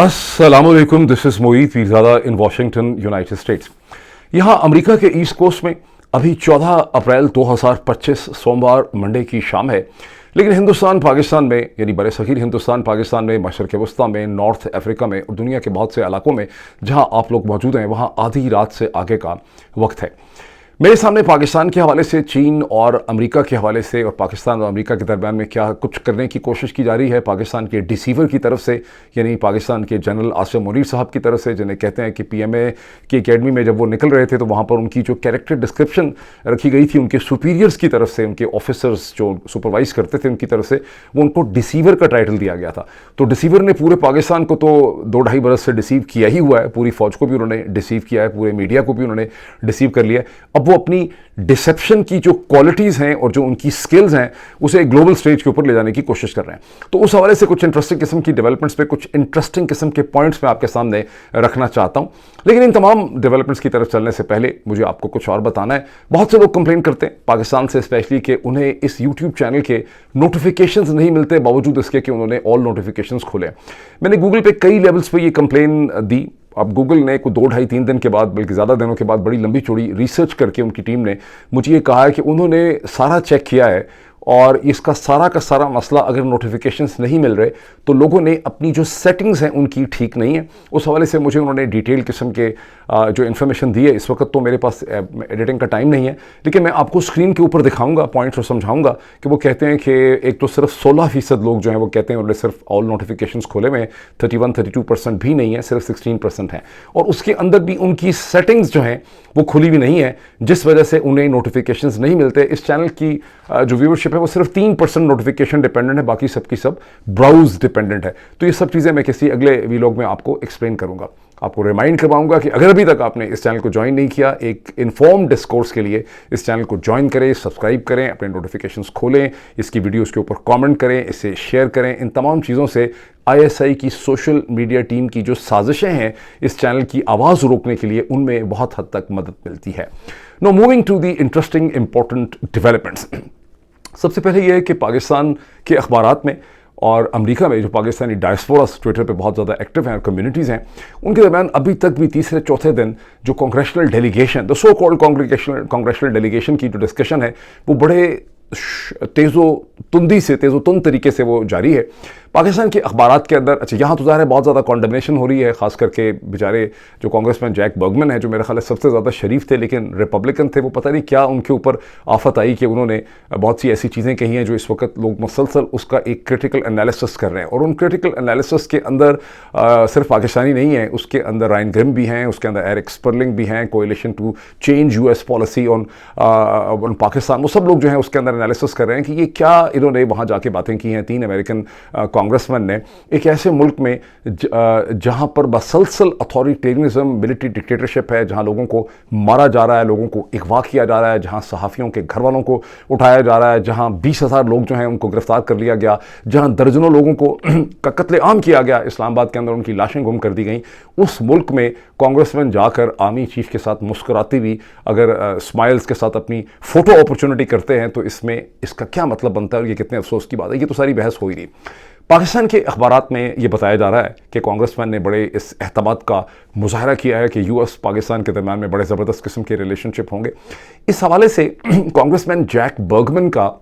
अस्सलामुअलैकुम, this is Moid Pirzada in Washington, United states. यहाँ America के ईस्ट कोस्ट में अभी 14 अप्रैल 2025 सोमवार मंडे की शाम है, लेकिन हिंदुस्तान पाकिस्तान में यानी बड़े सग़ीर हिंदुस्तान पाकिस्तान में, मशरक़ वस्ता में, नॉर्थ अफ्रीका में और दुनिया के बहुत से इलाकों में जहाँ आप लोग मौजूद हैं वहाँ आधी रात से आगे का वक्त है। मेरे सामने पाकिस्तान के हवाले से, चीन और अमेरिका के हवाले से और पाकिस्तान और अमेरिका के दरमियान में क्या कुछ करने की कोशिश की जा रही है पाकिस्तान के डिसीवर की तरफ से, यानी पाकिस्तान के जनरल आसिम मुनीर साहब की तरफ से, जिन्हें कहते हैं कि पीएमए की एकेडमी में जब वो निकल रहे थे तो वहाँ पर उनकी जो कैरेक्टर डिस्क्रिप्शन रखी गई थी उनके सुपीरियर्स की तरफ से, उनके ऑफिसर्स जो सुपरवाइज करते थे उनकी तरफ से, वो उनको डिसीवर का टाइटल दिया गया था। तो डिसीवर ने पूरे पाकिस्तान को तो 2-2.5 बरस से डिसीव किया ही हुआ है, पूरी फौज को भी उन्होंने डिसीव किया है, पूरे मीडिया को भी उन्होंने डिसीव कर लिया है। अब वो अपनी डिसेप्शन की जो क्वालिटीज़ हैं और जो उनकी स्किल्स हैं उसे ग्लोबल स्टेज के ऊपर ले जाने की कोशिश कर रहे हैं। तो उस हवाले से कुछ इंटरेस्टिंग किस्म की डेवलपमेंट्स पे, कुछ इंटरेस्टिंग किस्म के पॉइंट्स मैं आपके सामने रखना चाहता हूं। लेकिन इन तमाम डेवलपमेंट्स की तरफ चलने से पहले मुझे आपको कुछ और बताना है। बहुत से लोग कंप्लेन करते हैं पाकिस्तान से स्पेशली कि उन्हें इस यूट्यूब चैनल के नोटिफिकेशंस नहीं मिलते बावजूद इसके कि उन्होंने ऑल नोटिफिकेशंस खोले। मैंने गूगल पे कई लेवल्स पे ये कंप्लेन दी। अब गूगल ने कुछ 2-2.5-3 दिन के बाद, बल्कि ज़्यादा दिनों के बाद, बड़ी लंबी चौड़ी रिसर्च करके उनकी टीम ने मुझे ये कहा है कि उन्होंने सारा चेक किया है और इसका सारा का सारा मसला अगर नोटिफिकेशंस नहीं मिल रहे तो लोगों ने अपनी जो सेटिंग्स हैं उनकी ठीक नहीं है। उस हवाले से मुझे उन्होंने डिटेल किस्म के जो इन्फॉर्मेशन दी है। इस वक्त तो मेरे पास एडिटिंग का टाइम नहीं है, लेकिन मैं आपको स्क्रीन के ऊपर दिखाऊंगा पॉइंट्स और समझाऊंगा कि वो कहते हैं कि एक तो सिर्फ 16% लोग जो हैं वो कहते हैं उन्होंने सिर्फ ऑल नोटिफिकेशंस खोले हुए हैं, 31-32% भी नहीं है, सिर्फ 16% है। और उसके अंदर भी उनकी सेटिंग्स जो हैं वो खुली भी नहीं है, जिस वजह से उन्हें नोटिफिकेशंस नहीं मिलते। इस चैनल की जो व्यूअरशिप है वो सिर्फ 3% नोटिफिकेशन डिपेंडेंट है, बाकी सबकी सब ब्राउज डिपेंडेंट है। तो ये सब चीज़ें मैं किसी अगले वीलॉग में आपको एक्सप्लेन करूंगा। आपको रिमाइंड करवाऊंगा कि अगर अभी तक आपने इस चैनल को ज्वाइन नहीं किया, एक इन्फॉर्म डिस्कोर्स के लिए इस चैनल को ज्वाइन करें, सब्सक्राइब करें, अपने नोटिफिकेशंस खोलें, इसकी वीडियोस के ऊपर कमेंट करें, इसे शेयर करें। इन तमाम चीज़ों से आईएसआई की सोशल मीडिया टीम की जो साजिशें हैं इस चैनल की आवाज़ रोकने के लिए, उनमें बहुत हद तक मदद मिलती है। No moving to the interesting important developments. सबसे पहले यह है कि पाकिस्तान के अखबारात में और अमेरिका में जो पाकिस्तानी डायस्पोरास ट्विटर पे बहुत ज़्यादा एक्टिव हैं और कम्युनिटीज़ हैं, उनके दरमियान अभी तक भी तीसरे चौथे दिन जो congressional delegation, the so called congressional delegation की जो डिस्कशन है वो बड़े तेज़ो-तुंद तरीके से वो जारी है पाकिस्तान के अखबारात के अंदर। अच्छा, यहाँ तो ज़ाहिर है बहुत ज़्यादा कॉन्डमनेशन हो रही है, ख़ास करके बेचारे जो कांग्रेसमैन जैक बर्गमैन है, जो मेरा ख्याल है सबसे ज़्यादा शरीफ थे लेकिन रिपब्लिकन थे। वो पता नहीं क्या उनके ऊपर आफत आई कि उन्होंने बहुत सी ऐसी चीज़ें कही हैं जो इस वक्त लोग मुसलसल उसका एक क्रिटिकल एनालिसिस कर रहे हैं। और उन क्रिटिकल एनालिसिस के अंदर सिर्फ पाकिस्तानी नहीं है, उसके अंदर रायन ग्रिम भी हैं, उसके अंदर एरिक स्पर्लिंग भी हैं, coalition to change US policy on Pakistan. वो सब लोग जो हैं उसके अंदर एनालिसिस कर रहे हैं कि ये क्या इन्होंने वहाँ जाके बातें की हैं 3 अमेरिकन कांग्रेसमैन ने एक ऐसे मुल्क में जहां पर बसलसल अथॉरिटेरियनिज्म, मिलिट्री डिक्टेटरशिप है, जहां लोगों को मारा जा रहा है, लोगों को अगवा किया जा रहा है, जहां सहाफ़ियों के घर वालों को उठाया जा रहा है, जहां 20,000 लोग जो हैं उनको गिरफ्तार कर लिया गया, जहां दर्जनों लोगों को का कत्ले आम किया गया, इस्लामाबाद के अंदर उनकी लाशें गुम कर दी गई। उस मुल्क में कांग्रेसमैन जाकर आर्मी चीफ के साथ मुस्कुराती हुई अगर स्माइल्स के साथ अपनी फोटो अपॉर्चुनिटी करते हैं तो इसमें इसका क्या मतलब बनता है और ये कितने अफसोस की बात है। ये तो सारी बहस हो ही रही। पाकिस्तान के अखबारात में ये बताया जा रहा है कि कांग्रेसमैन ने बड़े इस एहतमाद का मुजाहरा किया है कि यूएस पाकिस्तान के दरमियान में बड़े ज़बरदस्त किस्म के रिलेशनशिप होंगे। इस हवाले से कांग्रेसमैन जैक बर्गमैन का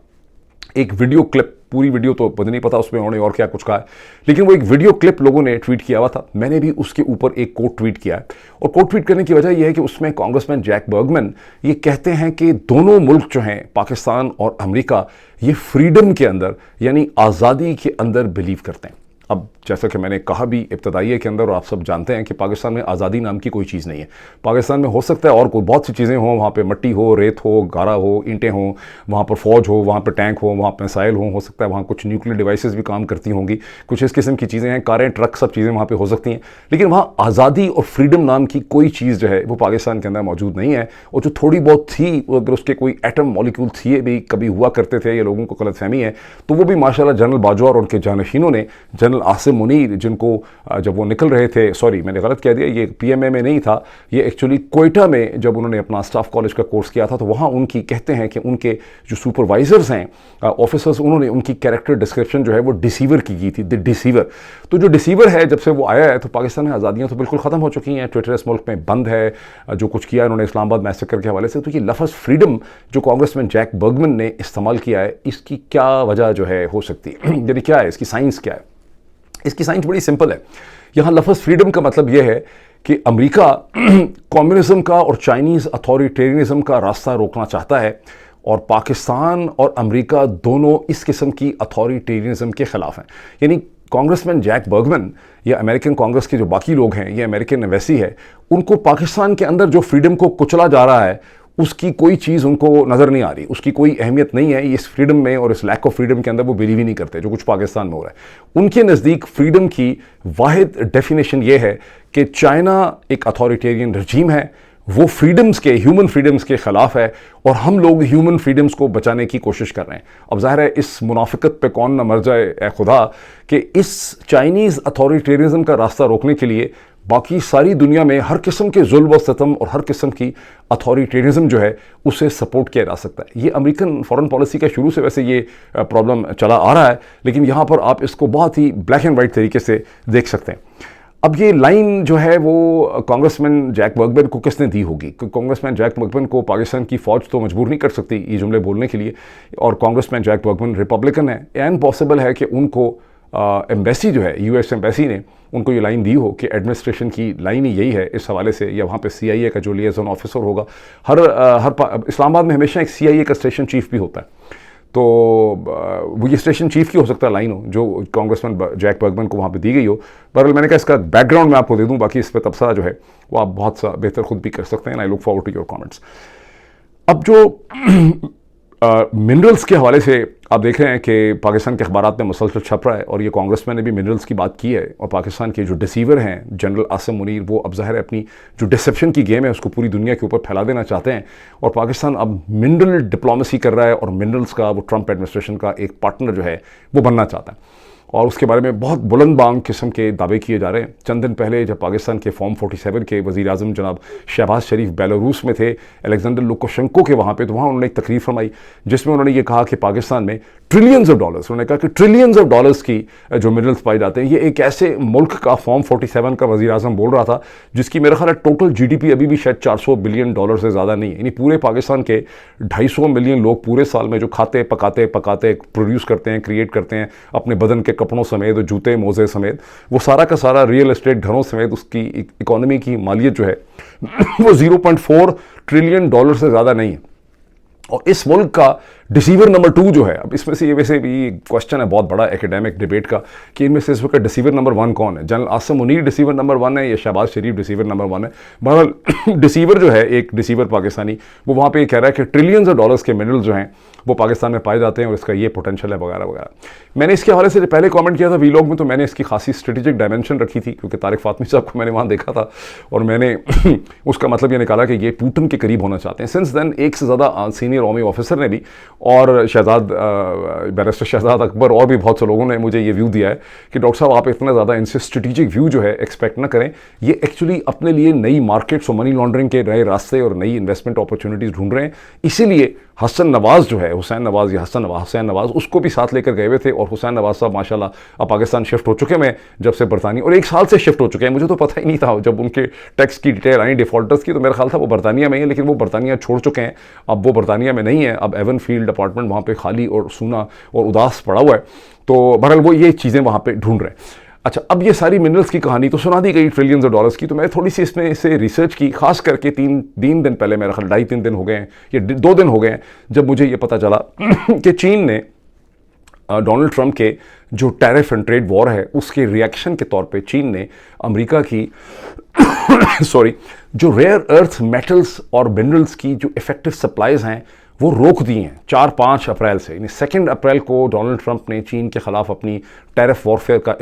एक वीडियो क्लिप, पूरी वीडियो तो मुझे नहीं पता उसमें उन्होंने और क्या कुछ कहा है, लेकिन वो एक वीडियो क्लिप लोगों ने ट्वीट किया हुआ था। मैंने भी उसके ऊपर एक कोट ट्वीट किया है और कोट ट्वीट करने की वजह यह है कि उसमें कांग्रेसमैन जैक बर्गमैन ये कहते हैं कि दोनों मुल्क जो हैं पाकिस्तान और अमेरिका, ये फ्रीडम के अंदर यानी आज़ादी के अंदर बिलीव करते हैं। अब जैसा कि मैंने कहा भी इब्तदाइये के अंदर, और आप सब जानते हैं कि पाकिस्तान में आज़ादी नाम की कोई चीज़ नहीं है। पाकिस्तान में हो सकता है और कोई बहुत सी चीज़ें हों, वहाँ पे मट्टी हो, रेत हो, गारा हो, ईंटें हों, वहाँ पर फ़ौज हो, वहाँ पर टैंक हो, वहाँ पर मिसाइल हो सकता है वहाँ कुछ न्यूक्लियर डिवाइसेस भी काम करती होंगी, कुछ इस किस्म की चीज़ें हैं, कारें, ट्रक, सब चीज़ें वहाँ पर हो सकती हैं। लेकिन वहाँ आज़ादी और फ्रीडम नाम की कोई चीज़ जो है वो पाकिस्तान के अंदर मौजूद नहीं है। और जो थोड़ी बहुत थी, अगर उसके कोई एटम मॉलिक्यूल थे भी कभी हुआ करते थे, ये लोगों को गलतफहमी है, तो वो भी माशाल्लाह जनरल बाजवा और उनके जानशीनों ने, जनरल आसिम मुनीर, जिनको जब वो निकल रहे थे, सॉरी मैंने गलत कह दिया, ये पीएमए में नहीं था, ये एक्चुअली कोयटा में जब उन्होंने अपना स्टाफ कॉलेज का कोर्स किया था, तो वहाँ उनकी कहते हैं कि उनके जो सुपरवाइजर्स हैं, ऑफिसर्स, उन्होंने उनकी कैरेक्टर डिस्क्रिप्शन जो है वो डिसीवर की थी, द डिसीवर। तो जो डिसीवर है, जब से वो आया है तो पाकिस्तान में आज़ादियाँ तो बिल्कुल ख़त्म हो चुकी हैं, ट्विटर इस मुल्क में बंद है, जो कुछ किया उन्होंने इस्लामाबाद मैसेकर के हवाले से। तो ये लफ्ज़ फ्रीडम जो कांग्रेसमैन जैक बर्गमैन ने इस्तेमाल किया है, इसकी क्या वजह जो है हो सकती है, यानी क्या है इसकी साइंस, क्या है इसकी साइंस? बड़ी सिंपल है। यहाँ लफ्ज़ फ्रीडम का मतलब यह है कि अमेरिका कम्युनिज्म का और चाइनीज़ अथॉरिटेरियनिज्म का रास्ता रोकना चाहता है, और पाकिस्तान और अमेरिका दोनों इस किस्म की अथॉरिटेरियनिज्म के ख़िलाफ़ हैं। यानी कांग्रेसमैन जैक बर्गमैन या अमेरिकन कांग्रेस के जो बाकी लोग हैं, ये अमेरिकन वैसी है, उनको पाकिस्तान के अंदर जो फ्रीडम को कुचला जा रहा है उसकी कोई चीज़ उनको नज़र नहीं आ रही, उसकी कोई अहमियत नहीं है। इस फ्रीडम में और इस लैक ऑफ फ्रीडम के अंदर वो बिलीव ही नहीं करते जो कुछ पाकिस्तान में हो रहा है। उनके नज़दीक फ्रीडम की वाहिद डेफिनेशन ये है कि चाइना एक अथॉरिटेरियन रजीम है, वो फ्रीडम्स के, ह्यूमन फ्रीडम्स के ख़िलाफ़ है, और हम लोग ह्यूमन फ्रीडम्स को बचाने की कोशिश कर रहे हैं। अब ज़ाहिर है इस मुनाफिकत पे कौन ना मर जाए ए खुदा, कि इस चाइनीज़ अथॉरिटेरियनिज्म का रास्ता रोकने के लिए बाकी सारी दुनिया में हर किस्म के जुल्म व सितम और हर किस्म की अथॉरिटेरिज्म जो है उसे सपोर्ट किया जा सकता है। ये अमेरिकन फॉरेन पॉलिसी का शुरू से वैसे ये प्रॉब्लम चला आ रहा है, लेकिन यहाँ पर आप इसको बहुत ही ब्लैक एंड वाइट तरीके से देख सकते हैं। अब ये लाइन जो है वो कांग्रेसमैन जैक बर्गमैन को किसने दी होगी? कांग्रेसमैन जैक बर्गमैन को पाकिस्तान की फ़ौज तो मजबूर नहीं कर सकती ये जुमले बोलने के लिए, और कांग्रेसमैन जैक बर्गमैन रिपब्लिकन है, एंड पॉसिबल है कि उनको एम्बेसी जो है, यूएस एम्बेसी ने उनको ये लाइन दी हो कि एडमिनिस्ट्रेशन की लाइन ही यही है इस हवाले से, या वहाँ पे सीआईए का जो लिएजन ऑफिसर होगा, हर इस्लामाबाद में हमेशा एक सीआईए का स्टेशन चीफ भी होता है, तो वो ये स्टेशन चीफ की हो सकता है लाइन हो जो कांग्रेसमैन जैक बर्गमैन को वहाँ पे दी गई हो। बहरहाल मैंने कहा इसका बैकग्राउंड मैं आपको दे दूँ, बाकी इस पर तबसरा जो है वो आप बहुत सा बेहतर खुद भी कर सकते हैं। I look forward to your comments. अब जो मिनरल्स के हवाले से आप देख रहे हैं कि पाकिस्तान के अखबारात में मुसलसल छप रहा है, और ये कांग्रेसमैन ने भी मिनरल्स की बात की है, और पाकिस्तान के जो डिसीवर हैं जनरल आसिम मुनीर, वो अब ज़ाहिर है अपनी जो डिसेप्शन की गेम है उसको पूरी दुनिया के ऊपर फैला देना चाहते हैं, और पाकिस्तान अब मिनरल डिप्लोमेसी कर रहा है, और मिनरल्स का वो ट्रंप एडमिनिस्ट्रेशन का एक पार्टनर जो है वो बनना चाहता है, और उसके बारे में बहुत बुलंद बांग किस्म के दावे किए जा रहे हैं। चंद दिन पहले जब पाकिस्तान के फॉर्म 47 के वज़ीर आज़म जनाब शहबाज शरीफ बेलारूस में थे, अलेक्जेंडर लुकाशेंको के वहाँ पे, तो वहाँ उन्होंने एक तकरीर फरमाई जिसमें उन्होंने ये कहा कि पाकिस्तान में ट्रिलियंस ऑफ डॉलर्स, उन्होंने कहा कि ट्रिलियंस ऑफ डॉलर्स की जो मिनरल्स पाए जाते हैं। ये एक ऐसे मुल्क का फॉर्म 47 का वज़ीर आज़म बोल रहा था जिसकी मेरा ख्याल है टोटल जीडीपी अभी भी शायद 400 बिलियन डॉलर से ज़्यादा नहीं है। यानी पूरे पाकिस्तान के 250 मिलियन लोग पूरे साल में जो खाते पकाते प्रोड्यूस करते हैं, क्रिएट करते हैं अपने बदन के कपड़ों समेत, जूते मोजे समेत, वो सारा का सारा रियल एस्टेट घरों समेत उसकी इकोनॉमी की मालियत जो है वो 0.4 ट्रिलियन डॉलर से ज़्यादा नहीं है। और इस मुल्क का डिसीवर नंबर 2 जो है, अब इसमें से ये वैसे भी क्वेश्चन है बहुत बड़ा एकेडमिक डिबेट का कि इनमें से इस वक्त डिसीवर नंबर 1 कौन है? General Asim Munir deceiver number 1 है या शहबाज शरीफ डिसीवर नंबर 1 है? बहरहाल डिसीवर जो है, एक डिसीवर पाकिस्तानी, वो वहाँ पे कह रहा है कि ट्रिलियंस ऑफ डॉलर्स के मिनरल जो हैं वो पाकिस्तान में पाए जाते हैं और इसका ये पोटेंशियल है वगैरह वगैरह। मैंने इसके हवाले से पहले कमेंट किया था वीलॉग में, तो मैंने इसकी खासी स्ट्रेटेजिक डायमेंशन रखी थी क्योंकि तारिक फातमी साहब को मैंने वहाँ देखा था और मैंने उसका मतलब ये निकाला कि ये पुतिन के करीब होना चाहते हैं। सिंस देन एक से ज़्यादा सीनियर आर्मी ऑफिसर ने भी और बैरिस्टर शहजाद अकबर और भी बहुत से लोगों ने मुझे ये व्यू दिया है कि डॉक्टर साहब आप इतना ज़्यादा इनसे स्ट्रेटेजिक व्यू जो है एक्सपेक्ट ना करें। ये एक्चुअली अपने लिए नई मार्केट्स और मनी लॉन्ड्रिंग के नए रास्ते और नई इन्वेस्टमेंट अपॉर्चुनिटीज़ ढूंढ रहे हैं। इसीलिए हसन नवाज़ जो है, हुसैन नवाज़ उसको भी साथ लेकर गए हुए थे और हुसैन नवाज़ साहब माशाल्लाह अब पाकिस्तान शिफ्ट हो चुके हैं जब से बरतानिया, और 1 साल से शिफ्ट हो चुके हैं। मुझे तो पता ही नहीं था, जब उनके टैक्स की डिटेल आई डिफॉल्टर्स की तो मेरा ख्याल था वो बरतानिया में है, लेकिन वो बरतानिया छोड़ चुके हैं। अब वो बरतानिया में नहीं है, अब एवन फील्ड अपार्टमेंट वहाँ पे खाली और सूना और उदास पड़ा हुआ है। तो बहरहाल वो ये चीज़ें वहाँ पे ढूंढ रहे हैं। अच्छा, अब ये सारी मिनरल्स की कहानी तो सुना दी गई ट्रिलियंस ऑफ डॉलर्स की, तो मैं थोड़ी सी इसमें से रिसर्च की, खास करके 3 दिन पहले, मेरा ख्याल 2.5-3 दिन हो गए हैं, ये 2 दिन हो गए हैं जब मुझे ये पता चला कि चीन ने डोनाल्ड ट्रंप के जो टैरिफ एंड ट्रेड वॉर है उसके रिएक्शन के तौर पे चीन ने अमेरिका की जो रेयर अर्थ मेटल्स और मिनरल्स की जो इफेक्टिव सप्लाईज हैं वो रोक दी हैं 4-5 अप्रैल से। यानी 2 अप्रैल को डोनाल्ड ट्रंप ने चीन के ख़िलाफ़ अपनी टैरिफ वॉरफेयर का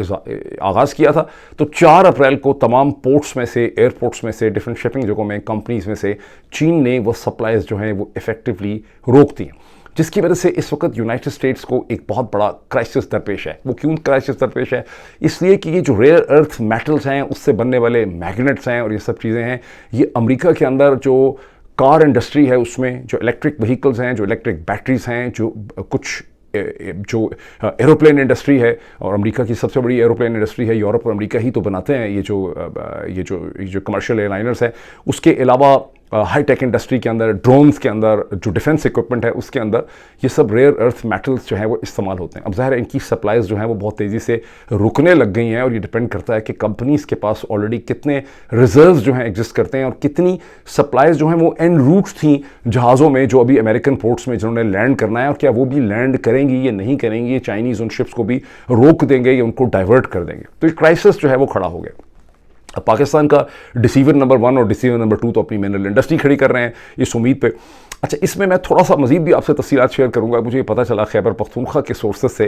आगाज़ किया था, तो 4 अप्रैल को तमाम पोर्ट्स में से, एयरपोर्ट्स में से, डिफरेंट शिपिंग जगहों में, कंपनीज़ में से चीन ने वो सप्लाईज जो हैं वो इफ़ेक्टिवली रोक दी हैं। जिसकी वजह से इस वक्त यूनाइटेड स्टेट्स को एक बहुत बड़ा क्राइसिस दरपेश है। वो क्यों क्राइसिस दरपेश है? इसलिए कि ये जो रेयर अर्थ मेटल्स हैं, उससे बनने वाले मैग्नेट्स हैं और ये सब चीज़ें हैं, ये अमेरिका के अंदर जो कार इंडस्ट्री है उसमें, जो इलेक्ट्रिक व्हीकल्स हैं, जो इलेक्ट्रिक बैटरीज हैं, जो कुछ जो एरोप्लेन इंडस्ट्री है, और अमेरिका की सबसे बड़ी एरोप्लेन इंडस्ट्री है, यूरोप और अमेरिका ही तो बनाते हैं ये जो कमर्शियल एयरलाइनर्स है। उसके अलावा हाई टेक इंडस्ट्री के अंदर, ड्रोन्स के अंदर, जो डिफेंस इक्विपमेंट है उसके अंदर ये सब रेयर अर्थ मेटल्स जो है वो इस्तेमाल होते हैं। अब ज़ाहिर है इनकी सप्लाईज जो है वो बहुत तेज़ी से रुकने लग गई हैं, और ये डिपेंड करता है कि कंपनीज़ के पास ऑलरेडी कितने रिजर्व्स जो हैं एग्जिस्ट करते हैं, और कितनी सप्लाईज जो हैं वो एन रूट्स थी जहाज़ों में जो अभी अमेरिकन पोर्ट्स में जिन्होंने लैंड करना है, और क्या वो भी लैंड करेंगी या नहीं करेंगी, चाइनीज़ उन शिप्स को भी रोक देंगे या उनको डाइवर्ट कर देंगे। तो ये क्राइसिस जो है वो खड़ा हो गया। अब पाकिस्तान का डिसीवर नंबर 1 और डिसीवर नंबर 2 तो अपनी मिनरल इंडस्ट्री खड़ी कर रहे हैं इस उम्मीद पे। अच्छा, इसमें मैं थोड़ा सा मजीद भी आपसे तफसीलात शेयर करूंगा। मुझे पता चला खैबर पख्तूनख्वा के सोर्सेज से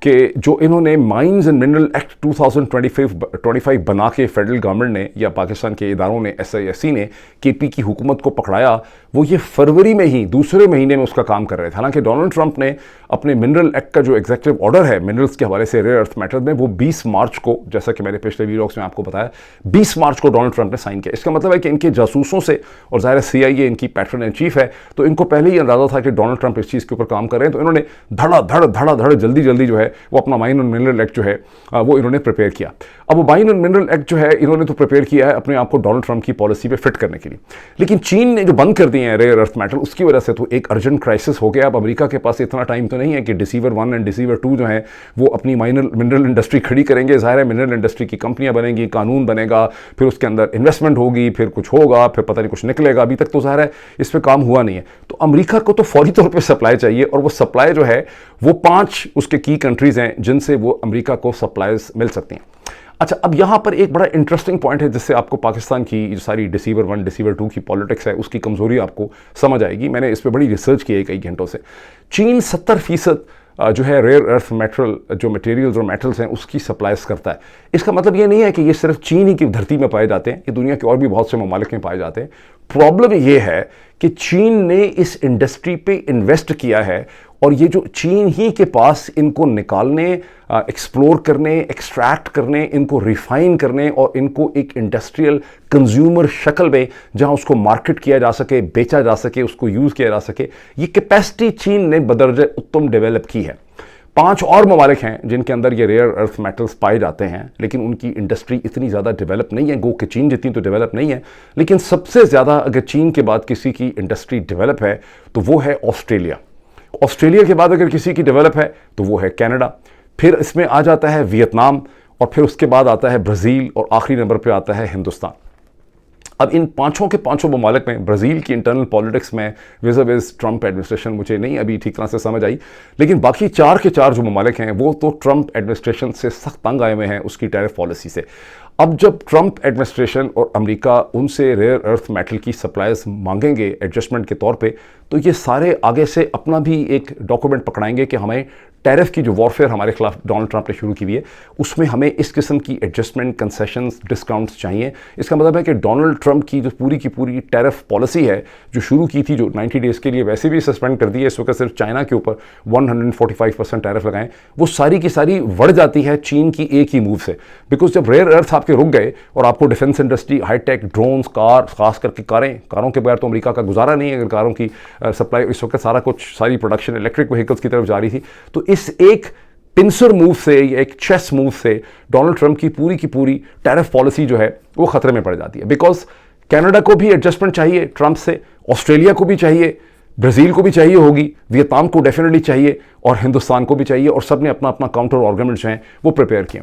कि जो इन्होंने माइंस एंड मिनरल एक्ट 2025 बना के फेडरल गवर्नमेंट ने या पाकिस्तान के इदारों ने, SISC ने KP की हुकूमत को पकड़ाया, वो ये फरवरी में ही दूसरे महीने में उसका काम कर रहे थे। हालांकि डोनाल्ड ट्रंप ने अपने मिनरल एक्ट का जो एग्जीक्यूटिव ऑर्डर है मिनरल्स के हवाले से रेयर अर्थ मेटल में, वो 20 मार्च को, जैसा कि मैंने पिछले वीडियोस में आपको बताया, 20 मार्च को डोनाल्ड ट्रंप ने साइन किया। इसका मतलब है कि इनके जासूसों से, और ज़ाहिर CIA इनकी पैटर्न इन चीफ है, तो इनको पहले ही अंदाजा था कि डोनाल्ड ट्रंप इस चीज़ के ऊपर काम कर रहे हैं, तो इन्होंने धड़ा जल्दी जो है वो अपना माइन एंड मिनरल एक्ट जो है वो इन्होंने प्रिपेयर किया। अब वो माइन एंड मिनरल एक्ट जो है इन्होंने तो प्रिपेयर किया है अपने आप को डोनाल्ड ट्रंप की पॉलिसी पे फिट करने के लिए, लेकिन चीन ने जो बंद कर दिए हैं रेयर अर्थ मेटल, उसकी वजह से तो एक अर्जेंट क्राइसिस हो गया। अब अमेरिका के पास इतना टाइम तो नहीं है कि डिसीवर 1 एंड डिसीवर 2 जो है वो अपनी मिनरल इंडस्ट्री खड़ी करेंगे। ज़ाहिर है मिनरल इंडस्ट्री की कंपनियां बनेंगी, कानून बनेगा, फिर उसके अंदर इन्वेस्टमेंट होगी, फिर कुछ होगा, फिर पता नहीं कुछ निकलेगा। अभी तक तो ज़ाहिर है इस पर काम हुआ नहीं है। तो अमेरिका को तो फौरी तौर पर सप्लाई चाहिए, और वो सप्लाई जो है वो 5 उसके की कंट्रीज़ हैं जिनसे वो अमेरिका को सप्लाईज मिल सकती हैं। अच्छा, अब यहाँ पर एक बड़ा इंटरेस्टिंग पॉइंट है जिससे आपको पाकिस्तान की जो सारी डिसीवर 1 डिसीवर 2 की पॉलिटिक्स है उसकी कमज़ोरी आपको समझ आएगी। मैंने इस पर बड़ी रिसर्च की है कई घंटों से। चीन 70% जो है रेयर अर्थ मेटल, जो मटेरियल्स और मेटल्स हैं उसकी सप्लाईज करता है। इसका मतलब ये नहीं है कि ये सिर्फ चीन ही की धरती में पाए जाते हैं, ये दुनिया के और भी बहुत से ममालिक में पाए जाते हैं। प्रॉब्लम ये है कि चीन ने इस इंडस्ट्री पे इन्वेस्ट किया है, और ये जो चीन ही के पास इनको निकालने, एक्सप्लोर करने, एक्सट्रैक्ट करने, इनको रिफाइन करने और इनको एक इंडस्ट्रियल कंज्यूमर शक्ल में जहां उसको मार्केट किया जा सके, बेचा जा सके, उसको यूज़ किया जा सके, ये कैपेसिटी चीन ने बदरजे उत्तम डेवलप की है। 5 और ममालिक हैं जिनके अंदर ये रेयर अर्थ मेटल्स पाए जाते हैं, लेकिन उनकी इंडस्ट्री इतनी ज़्यादा डेवलप नहीं है। गो कि चीन जितनी तो डेवलप नहीं है, लेकिन सबसे ज़्यादा अगर चीन के बाद किसी की इंडस्ट्री डेवलप है तो वो है ऑस्ट्रेलिया। ऑस्ट्रेलिया के बाद अगर किसी की डेवलप है तो वो है कनाडा, फिर इसमें आ जाता है वियतनाम, और फिर उसके बाद आता है ब्राज़ील, और आखिरी नंबर पे आता है हिंदुस्तान। अब इन पांचों के पांचों ममालिक में ब्राज़ील की इंटरनल पॉलिटिक्स में विज़ ट्रंप एडमिनिस्ट्रेशन मुझे नहीं अभी ठीक तरह से समझ आई, लेकिन बाकी 4 के 4 जो ममालिक हैं वो तो ट्रंप एडमिनिस्ट्रेशन से सख्त तंग आए हुए हैं उसकी टैरिफ पॉलिसी से। अब जब ट्रंप एडमिनिस्ट्रेशन और अमेरिका उनसे रेयर अर्थ मेटल की सप्लाईज मांगेंगे एडजस्टमेंट के तौर पे, तो ये सारे आगे से अपना भी एक डॉक्यूमेंट पकड़ाएंगे कि हमें टैरिफ की जो वॉरफेयर हमारे खिलाफ डोनाल्ड ट्रंप ने शुरू की हुई है उसमें हमें इस किस्म की एडजस्टमेंट, कंसेशंस, डिस्काउंट्स चाहिए। इसका मतलब है कि डोनाल्ड ट्रंप की जो पूरी की पूरी टैरिफ पॉलिसी है जो शुरू की थी, जो 90 डेज़ के लिए वैसे भी सस्पेंड कर दी है, इस वक्त सिर्फ चाइना के ऊपर 145% टैरिफ लगाएं, वो सारी की सारी बढ़ जाती है चीन की एक ही मूव से। बिकॉज जब रेयर अर्थ आपके रुक गए और आपको defence industry, hi tech, drones, car, खास करके कारों के बगैर तो अमेरिका का गुजारा नहीं है। अगर कारों की सप्लाई इस वक्त सारी प्रोडक्शन इलेक्ट्रिक व्हीकल्स की तरफ जा रही थी, तो इस एक पिंसर मूव से, एक चेस मूव से डोनाल्ड ट्रंप की पूरी टैरिफ पॉलिसी जो है वो खतरे में पड़ जाती है। बिकॉज कनाडा को भी एडजस्टमेंट चाहिए ट्रंप से, ऑस्ट्रेलिया को भी चाहिए, ब्राज़ील को भी चाहिए होगी, वियतनाम को डेफिनेटली चाहिए, और हिंदुस्तान को भी चाहिए, और सब ने अपना अपना काउंटर आर्गुमेंट्स जो हैं वो प्रिपेयर किए।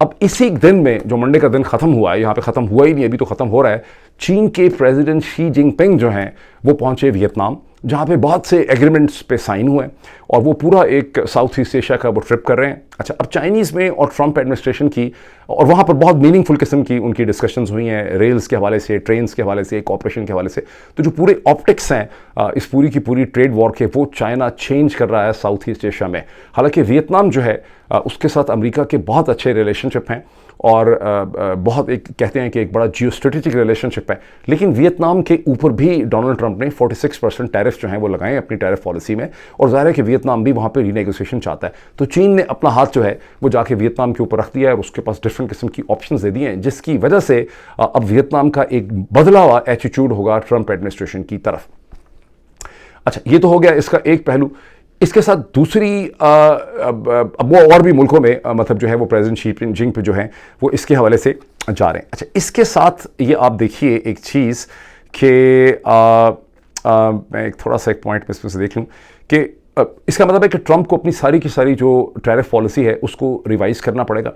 अब इसी दिन में, जो मंडे का दिन खत्म हुआ है, यहाँ पे खत्म हुआ ही नहीं, अभी तो खत्म हो रहा है, चीन के प्रेसिडेंट शी जिनपिंग जो हैं वो पहुंचे वियतनाम, जहाँ पे बहुत से एग्रीमेंट्स पे साइन हुए, और वो पूरा एक साउथ ईस्ट एशिया का वो ट्रिप कर रहे हैं। अच्छा, अब चाइनीज़ में और ट्रंप एडमिनिस्ट्रेशन की, और वहाँ पर बहुत मीनिंगफुल किस्म की उनकी डिस्कशंस हुई हैं, रेल्स के हवाले से, ट्रेन्स के हवाले से, कॉपरेशन के हवाले से। तो जो पूरे ऑप्टिक्स हैं इस पूरी की पूरी ट्रेड वॉर के, वो चाइना चेंज कर रहा है साउथ ईस्ट एशिया में। हालांकि वियतनाम जो है उसके साथ अमेरिका के बहुत अच्छे रिलेशनशिप हैं, और बहुत एक कहते हैं कि एक बड़ा जियो स्ट्रेटेजिक रिलेशनशिप है। लेकिन वियतनाम के ऊपर भी डोनाल्ड ट्रंप ने 46% टैरिफ जो हैं वो लगाए अपनी टैरिफ पॉलिसी में, और जाहिर है कि वियतनाम भी वहाँ पे रीनेगोशिएशन चाहता है। तो चीन ने अपना हाथ जो है वो जाके वियतनाम के ऊपर रख दिया है और उसके पास डिफरेंट किस्म की ऑप्शंस दे दिए हैं, जिसकी वजह से अब वियतनाम का एक बदला हुआ एटीट्यूड होगा ट्रंप एडमिनिस्ट्रेशन की तरफ। अच्छा, ये तो हो गया इसका एक पहलू। इसके साथ दूसरी अब वो और भी मुल्कों में मतलब जो है वो प्रेसिडेंट शी जिनपिंग जो है वो इसके हवाले से जा रहे हैं। अच्छा, इसके साथ ये आप देखिए एक चीज़ कि मैं एक थोड़ा सा एक पॉइंट में इसमें से देख लूँ कि इसका मतलब है कि ट्रंप को अपनी सारी की सारी जो टैरिफ पॉलिसी है उसको रिवाइज करना पड़ेगा।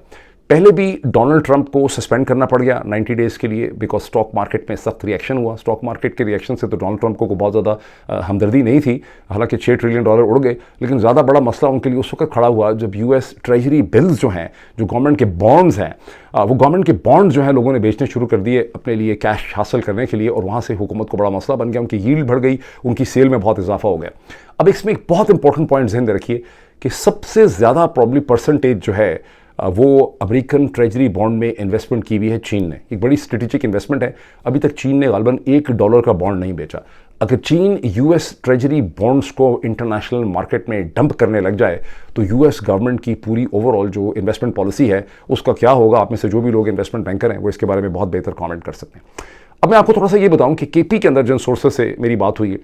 पहले भी डोनाल्ड ट्रंप को सस्पेंड करना पड़ गया 90 डेज़ के लिए, बिकॉज स्टॉक मार्केट में सख्त रिएक्शन हुआ। स्टॉक मार्केट के रिएक्शन से तो डोनाल्ड ट्रंप को बहुत ज़्यादा हमदर्दी नहीं थी, हालांकि $6 ट्रिलियन उड़ गए। लेकिन ज़्यादा बड़ा मसला उनके लिए उस वक्त खड़ा हुआ जब यूएस ट्रेजरी बिल्स जो हैं, जो गवर्नमेंट के बॉन्ड्स हैं, वो गवर्नमेंट के बॉन्ड जो हैं लोगों ने बेचने शुरू कर दिए अपने लिए कैश हासिल करने के लिए, और वहाँ से हुकूमत को बड़ा मसला बन गया। उनकी यील्ड बढ़ गई, उनकी सेल में बहुत इजाफा हो गया। अब इसमें एक बहुत इंपॉर्टेंट पॉइंट ध्यान में रखिए कि सबसे ज़्यादा प्रॉब्ली परसेंटेज जो है वो अमेरिकन ट्रेजरी बॉन्ड में इन्वेस्टमेंट की हुई है चीन ने। एक बड़ी स्ट्रेटेजिक इन्वेस्टमेंट है। अभी तक चीन ने गालबन $1 का बॉन्ड नहीं बेचा। अगर चीन यूएस ट्रेजरी बॉन्ड्स को इंटरनेशनल मार्केट में डंप करने लग जाए तो यूएस गवर्नमेंट की पूरी ओवरऑल जो इन्वेस्टमेंट पॉलिसी है उसका क्या होगा। आप में से जो भी लोग इन्वेस्टमेंट बैंकर हैं वो इसके बारे में बहुत बेहतर कमेंट कर सकते हैं। अब मैं आपको थोड़ा सा ये बताऊं कि केपी के अंदर जिन सोर्सेस से मेरी बात हुई है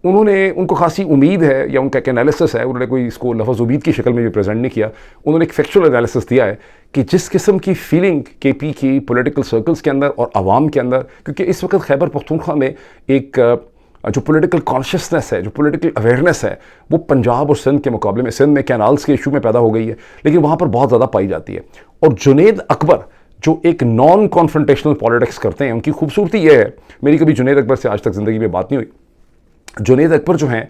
उनको खासी उम्मीद है, या उनका एक एनालिसिस है, उन्होंने कोई इसको लफ्ज़ उम्मीद की शक्ल में भी प्रेजेंट नहीं किया। उन्होंने एक फैक्चुअल एनालिसिस दिया है कि जिस किस्म की फीलिंग केपी की पॉलिटिकल सर्कल्स के अंदर और आवाम के अंदर, क्योंकि इस वक्त खैबर पख्तूनख्वा में एक जो पॉलिटिकल कॉन्शियसनेस है, जो पॉलिटिकल अवेयरनेस है, वो पंजाब और सिंध के मुकाबले में, सिंध में कैनाल्स के इशू में पैदा हो गई है लेकिन वहाँ पर बहुत ज़्यादा पाई जाती है। और जुनैद अकबर जो एक नॉन कॉन्फ्रंटेशनल पॉलिटिक्स करते हैं, उनकी खूबसूरती ये है, मेरी कभी जुनैद अकबर से आज तक ज़िंदगी में बात नहीं हुई। जुनैद अकबर जो हैं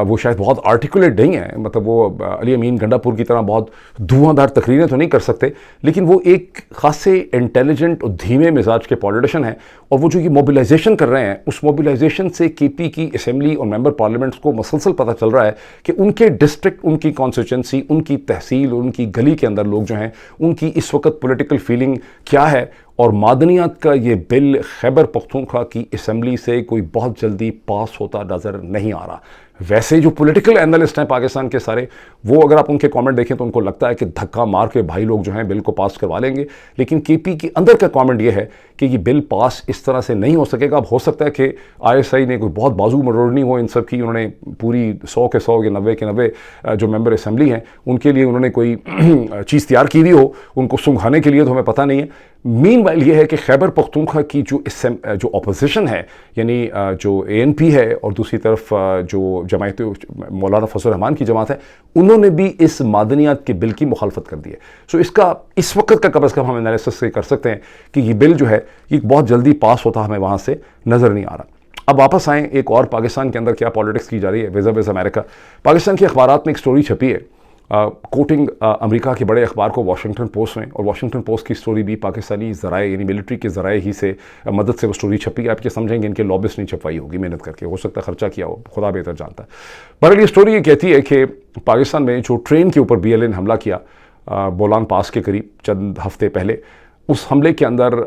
वो शायद बहुत आर्टिकुलेट नहीं है, मतलब वो अली अमीन गंडापुर की तरह बहुत धुआंधार तकरीरें तो नहीं कर सकते, लेकिन वो एक खासे इंटेलिजेंट और धीमे मिजाज के पॉलिटिशियन हैं। और वो जो ये मोबिलाइजेशन कर रहे हैं, उस मोबिलाइजेशन से केपी की असेंबली और मेंबर पार्लियामेंट्स को मसलसल पता चल रहा है कि उनके डिस्ट्रिक्ट, उनकी कॉन्स्टिट्यूंसी, उनकी तहसील और उनकी गली के अंदर लोग जो हैं उनकी इस वक्त पॉलिटिकल फीलिंग क्या है। और मादनियात का ये बिल खैबर पख्तूनख्वा की असेंबली से कोई बहुत जल्दी पास होता नज़र नहीं आ रहा। वैसे जो पॉलिटिकल एनालिस्ट हैं पाकिस्तान के सारे, वो अगर आप उनके कमेंट देखें तो उनको लगता है कि धक्का मार के भाई लोग जो हैं बिल को पास करवा लेंगे। लेकिन केपी के अंदर का कमेंट ये है कि ये बिल पास इस तरह से नहीं हो सकेगा। अब हो सकता है कि आईएसआई ने कोई बहुत बाजू मरोड़नी हो इन सब की, उन्होंने पूरी 100 के 100 या 90 के 90 जो मेंबर असेंबली हैं उनके लिए उन्होंने कोई चीज़ तैयार की हुई हो उनको सुंघाने के लिए, तो हमें पता नहीं है। मीनवाइल ये है कि खैबर पख्तूनख्वा की जो अपोजिशन है, यानी जो एएनपी है और दूसरी तरफ जो जमायत मौलाना फजल रहमान की जमात है, उन्होंने भी इस मादनियात के बिल की मुखालफत कर दी है। सो इसका इस वक्त का कम अज़ कम हम एनालिसिस कर सकते हैं कि ये बिल जो है ये बहुत जल्दी पास होता हमें वहाँ से नज़र नहीं आ रहा। अब वापस आएँ एक और पाकिस्तान के अंदर क्या पॉलिटिक्स की जा रही है विज़ अमेरिका। पाकिस्तान के अखबारात में एक स्टोरी छपी है कोटिंग अमेरिका के बड़े अखबार को वाशिंगटन पोस्ट में, और वाशिंगटन पोस्ट की स्टोरी भी पाकिस्तानी ज़राए यानी मिलिट्री के ज़राए ही से मदद से वो स्टोरी छपी है। आप ये समझेंगे इनके लॉबिस्ट नहीं छपवाई होगी मेहनत करके, हो सकता है खर्चा किया हो, खुदा बेहतर जानता है। बहरहाल ये स्टोरी ये कहती है कि पाकिस्तान में जो ट्रेन के ऊपर BLA ने हमला किया बोलान पास के करीब चंद हफ्ते पहले, उस हमले के अंदर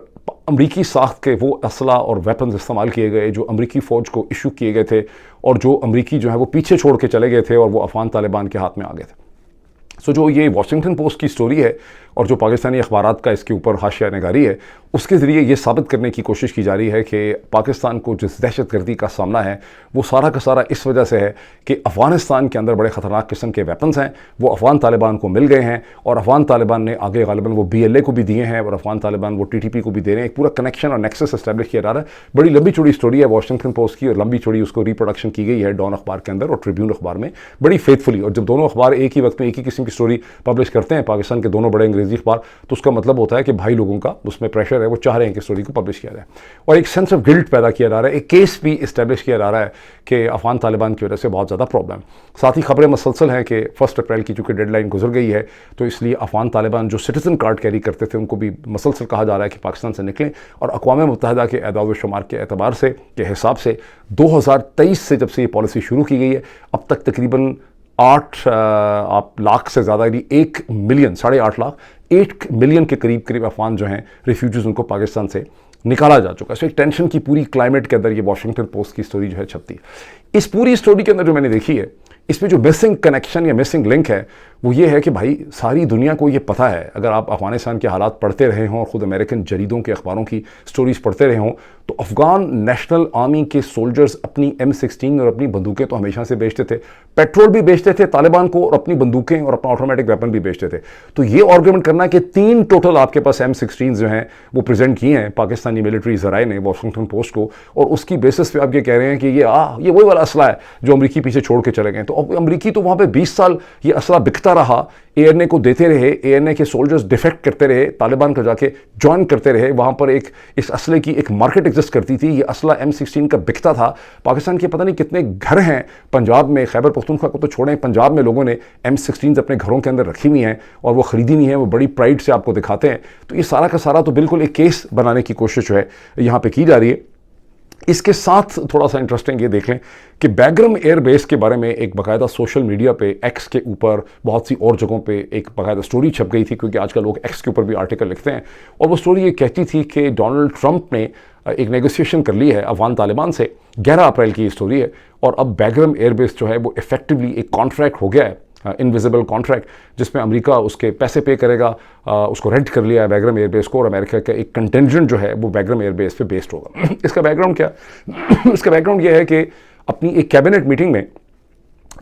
अमरीकी साख्त के वो असला और वेपन्स इस्तेमाल किए गए जो अमरीकी फ़ौज को इशू किए गए थे, और जो अमरीकी जो है वो पीछे छोड़ के चले गए थे और वो अफगान तालिबान के हाथ में आ गए थे। सो जो ये वाशिंगटन पोस्ट की स्टोरी है और जो पाकिस्तानी अखबारात का इसके ऊपर हाशिया नगारी है, उसके ज़रिए ये साबित करने की कोशिश की जा रही है कि पाकिस्तान को जिस दहशतगर्दी का सामना है वो सारा का सारा इस वजह से है कि अफ़गानिस्तान के अंदर बड़े ख़तरनाक किस्म के वेपन्स हैं, वो अफ़गान तालिबान को मिल गए हैं, और अफ़गान तालिबान ने आगे गालिबन वो BLA को भी दिए हैं और अफ़गान तालिबान वो TTP को भी दे रहे हैं। एक पूरा कनेक्शन और नेक्सस इस्टेब्लिश किया जा रहा है। बड़ी लंबी चौड़ी स्टोरी है वाशिंगटन पोस्ट की, और लंबी चौड़ी उसको रिप्रोडक्शन की गई है डॉन अखबार के अंदर और ट्रिब्यून अखबार में बड़ी फेथफुली। और जब दोनों अखबार एक ही वक्त में एक ही किस्म की स्टोरी पब्लिश करते हैं, पाकिस्तान के दोनों बड़े अंग्रेजी अखबार, तो उसका मतलब होता है कि भाई लोगों का उसमें प्रेशर है, वो चाह रहे हैं कि स्टोरी को पब्लिश किया जाए, और एक सेंस ऑफ गिल्ट पैदा किया जा रहा है। एक केस भी इस्टेब्लिश किया जा रहा है कि अफगान तालिबान की वजह से बहुत ज़्यादा प्रॉब्लम। साथ ही खबरें मसलसल हैं कि 1 अप्रैल की चूँकि डेडलाइन गुजर गई है, तो इसलिए अफगान तालिबान जो सिटीजन कार्ड कैरी करते थे उनको भी मसलसल कहा जा रहा है कि पाकिस्तान से निकलें। और अक़वाम मुत्तहिदा के एदाद व शुमार के एतबार से, के हिसाब से 2023 से जब से ये पॉलिसी शुरू की गई है, अब तक तकरीबन आप लाख से ज़्यादा, यानी 1 मिलियन, 8.5 लाख, 1 मिलियन के करीब करीब अफगान जो हैं रिफ्यूजीज, उनको पाकिस्तान से निकाला जा चुका है। सो एक टेंशन की पूरी क्लाइमेट के अंदर ये वॉशिंगटन पोस्ट की स्टोरी जो है छपती है। इस पूरी स्टोरी के अंदर जो मैंने देखी है, इसमें जो मिसिंग कनेक्शन या मिसिंग लिंक है वो ये है कि भाई सारी दुनिया को ये पता है, अगर आप अफगानिस्तान के हालात पढ़ते रहे हों और ख़ुद अमेरिकन जरीदों के अखबारों की स्टोरीज पढ़ते रहे हों, तो अफगान नेशनल आर्मी के सोल्जर्स अपनी M16 और अपनी बंदूकें तो हमेशा से बेचते थे, पेट्रोल भी बेचते थे तालिबान को, और अपनी बंदूकें और अपना ऑटोमेटिक वेपन भी बेचते थे। तो ये आर्गूमेंट करना कि 3 टोटल आपके पास M16 जो हैं वो प्रेजेंट किए हैं पाकिस्तानी मिलिट्री ज़राए ने वॉशिंगटन पोस्ट को, और उसकी बेसिस पे आप ये कह रहे हैं कि ये वही वाला असला है जो अमरीकी पीछे छोड़ के चले गए। तो अब अमरीकी तो वहाँ पे 20 साल ये असला बिकता रहा, ANA को देते रहे, ANA के सोल्जर्स डिफेक्ट करते रहे, तालिबान को जाके ज्वाइन करते रहे, वहाँ पर इस असले की एक मार्केट एग्जिस्ट करती थी, ये असला M16 का बिकता था। पाकिस्तान के पता नहीं कितने घर हैं पंजाब में, खैबर पख्तूनख्वा को तो छोड़ें, पंजाब में लोगों ने M16 अपने घरों के अंदर रखी हुई हैं और वो ख़रीदी हुई हैं, वो बड़ी प्राइड से आपको दिखाते हैं। तो ये सारा का सारा तो बिल्कुल एक केस बनाने की कोशिश जो है यहाँ पर की जा रही है। इसके साथ थोड़ा सा इंटरेस्टिंग ये देख लें कि बैग्राम एयरबेस के बारे में एक बाकायदा सोशल मीडिया पे एक्स के ऊपर, बहुत सी और जगहों पे एक बाकायदा स्टोरी छप गई थी, क्योंकि आजकल लोग एक्स के ऊपर भी आर्टिकल लिखते हैं, और वो स्टोरी ये कहती थी कि डोनाल्ड ट्रंप ने एक नेगोशिएशन कर ली है अफगान तालिबान से। 11 अप्रैल की स्टोरी है, और अब बैग्राम एयरबेस जो है वो इफेक्टिवली एक कॉन्ट्रैक्ट हो गया है, इनविजिबल कॉन्ट्रैक्ट, जिसमें अमेरिका उसके पैसे पे करेगा, उसको रेंट कर लिया है बैग्राम एयरबेस को, और अमेरिका का एक कंटिंजेंट जो है वो बैग्राम एयरबेस पे बेस्ड होगा। इसका बैकग्राउंड क्या इसका बैकग्राउंड ये है कि अपनी एक कैबिनेट मीटिंग में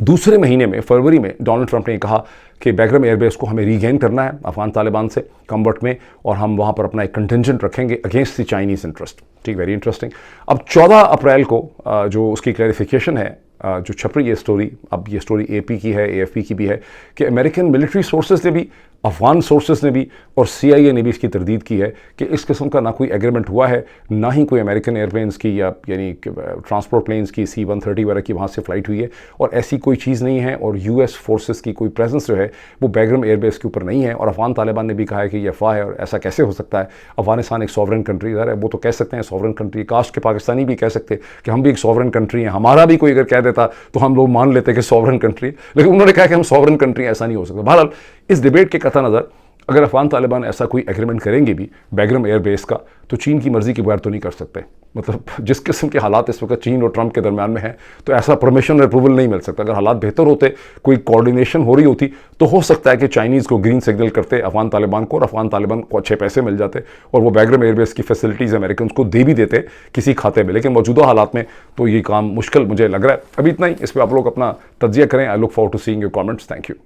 दूसरे महीने में, फरवरी में, डोनाल्ड ट्रंप ने कहा कि बैग्राम एयरबेस को हमें रीगेन करना है अफगान तालिबान से कम्बर्ट में, और हम वहाँ पर अपना एक कंटिंजेंट रखेंगे अगेंस्ट द चाइनीज़ इंटरेस्ट। ठीक, वेरी इंटरेस्टिंग। अब 14 अप्रैल को जो उसकी क्लैरिफिकेशन है, जो छप रही है स्टोरी, अब ये स्टोरी AP की है, AFP की भी है, कि अमेरिकन मिलिट्री सोर्सेज ने भी, अफगान सोर्सेज ने भी और CIA ने भी इसकी तरदीद की है कि इस किस्म का ना कोई एग्रीमेंट हुआ है, ना ही कोई अमेरिकन एयरप्लेन्स की या यानी ट्रांसपोर्ट प्लेन्स की C-130 वगैरह की वहाँ से फ़्लाइट हुई है, और ऐसी कोई चीज़ नहीं है, और US फोर्सेस की कोई प्रेजेंस जो है वो बैग्राम एयरबेस के ऊपर नहीं है। और अफगान तालिबान ने भी कहा है कि ये अफवाह है और ऐसा कैसे हो सकता है, अफगानिस्तान एक सॉवरन कंट्री है, वो तो कह सकते हैं सॉवरन कंट्री, कास्ट के पाकिस्तानी भी कह सकते कि हम भी एक सॉवरन कंट्री हैं, हमारा भी कोई अगर कह देता तो हम लोग मान लेते कि सॉवरन कंट्री, लेकिन उन्होंने कहा कि हम सॉवरन कंट्री, ऐसा नहीं हो सकता। बहरहाल इस डिबेट के कथा नज़र अगर अफगान तालिबान ऐसा कोई एग्रीमेंट करेंगे भी बैग्राम एयरबेस का, तो चीन की मर्जी के बगैर तो नहीं कर सकते। मतलब जिस किस्म के हालात इस वक्त चीन और ट्रंप के दरमियान में हैं, तो ऐसा परमिशन और अप्रूवल नहीं मिल सकता। अगर हालात बेहतर होते, कोई कोऑर्डिनेशन हो रही होती, तो हो सकता है कि चाइनीज़ को ग्रीन सिग्नल करते अफगान तालिबान को, और अफगान तालिबान को अच्छे पैसे मिल जाते और वो बैग्राम एयरबेस की फैसिलिटीज़ अमेरिकन को दे भी देते किसी खाते में। लेकिन मौजूदा हालात में तो ये काम मुश्किल मुझे लग रहा है। अभी इतना ही, इस पर आप लोग अपना तज्जिया करें। I look forward to seeing your comments. Thank you.